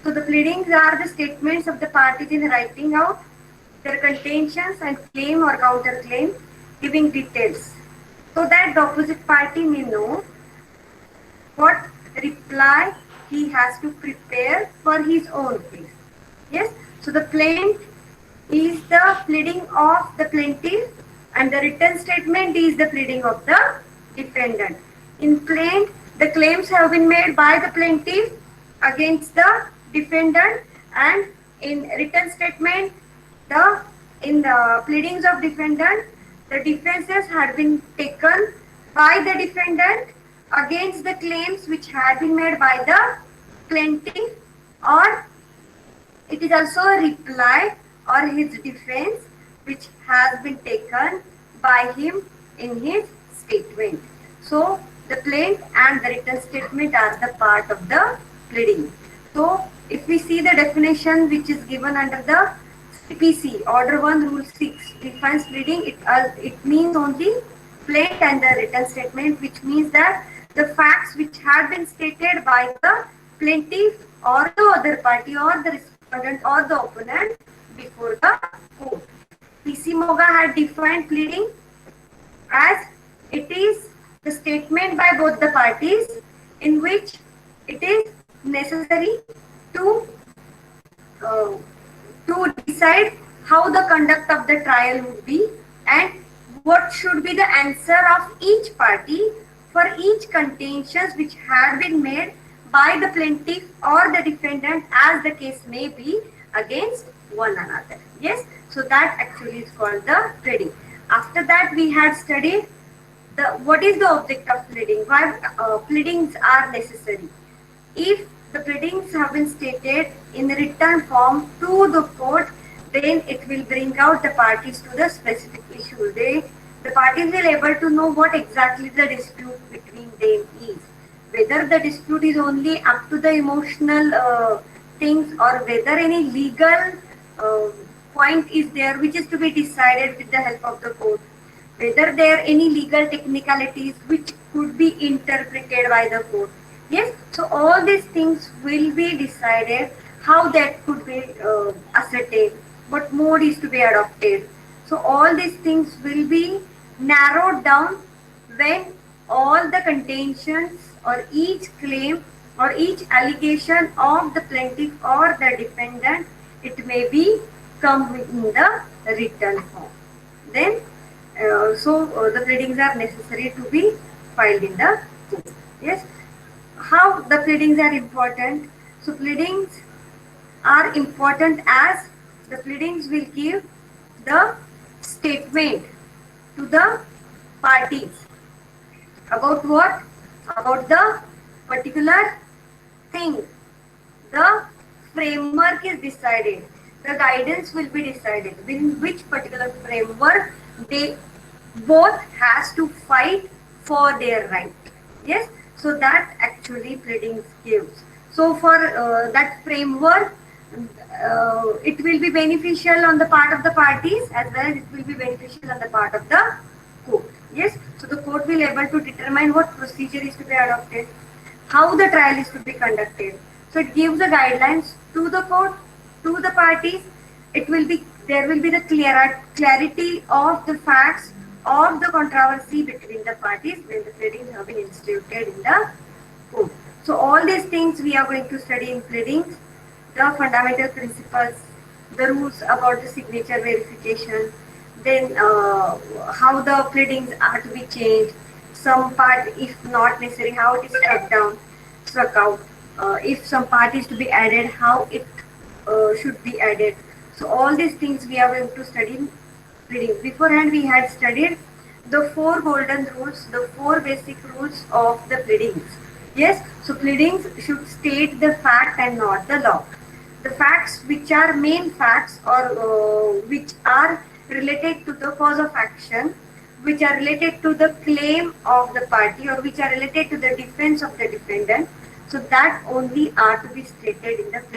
So the pleadings are the statements of the parties in writing out their contentions and claim or counterclaim, giving details, so that the opposite party may know what reply he has to prepare for his own case. Yes, so the plaint is the pleading of the plaintiff and the written statement is the pleading of the defendant. In plaint, the claims have been made by the plaintiff against the defendant, and in written statement, in the pleadings of defendant, the defenses had been taken by the defendant against the claims which had been made by the plaintiff, or it is also a reply or his defense which has been taken by him in his statement. So the plaint and the written statement are the part of the pleading. So if we see the definition which is given under the CPC, Order 1, Rule 6 defines pleading, it means only plaint and the written statement, which means that the facts which had been stated by the plaintiff or the other party or the respondent or the opponent before the court. PC Moga had defined pleading as it is the statement by both the parties in which it is necessary to decide how the conduct of the trial would be and what should be the answer of each party for each contentions which had been made by the plaintiff or the defendant, as the case may be, against one another. Yes, so that actually is called the pleading. After that, we had studied what is the object of pleading, why pleadings are necessary. If the pleadings have been stated in the written form to the court, then it will bring out the parties to the specific issue. The parties will able to know what exactly the dispute between them is. Whether the dispute is only up to the emotional things, or whether any legal point is there which is to be decided with the help of the court. Whether there are any legal technicalities which could be interpreted by the court. Yes, so all these things will be decided, how that could be ascertained, what mode is to be adopted. So all these things will be narrowed down when all the contentions or each claim or each allegation of the plaintiff or the defendant, it may be come in the written form. Then the pleadings are necessary to be filed in the court. Yes. How the pleadings are important? So pleadings are important as the pleadings will give the statement to the parties about what? About the particular thing. The framework is decided. The guidance will be decided. In which particular framework they both has to fight for their right. Yes. So that actually pleadings gives. So for that framework, it will be beneficial on the part of the parties as well as it will be beneficial on the part of the court. Yes. So the court will able to determine what procedure is to be adopted, how the trial is to be conducted. So it gives the guidelines to the court, to the parties. There will be the clarity of the facts of the controversy between the parties when the pleadings have been instituted in the court. So all these things we are going to study in pleadings, the fundamental principles, the rules about the signature verification, then how the pleadings are to be changed, some part if not necessary, how it is struck out, if some part is to be added, how it should be added. So all these things we are going to study in pleadings. Beforehand we had studied the 4 golden rules, the 4 basic rules of the pleadings. Yes, so pleadings should state the fact and not the law. The facts which are main facts or which are related to the cause of action, which are related to the claim of the party or which are related to the defense of the defendant, so that only are to be stated in the pleading.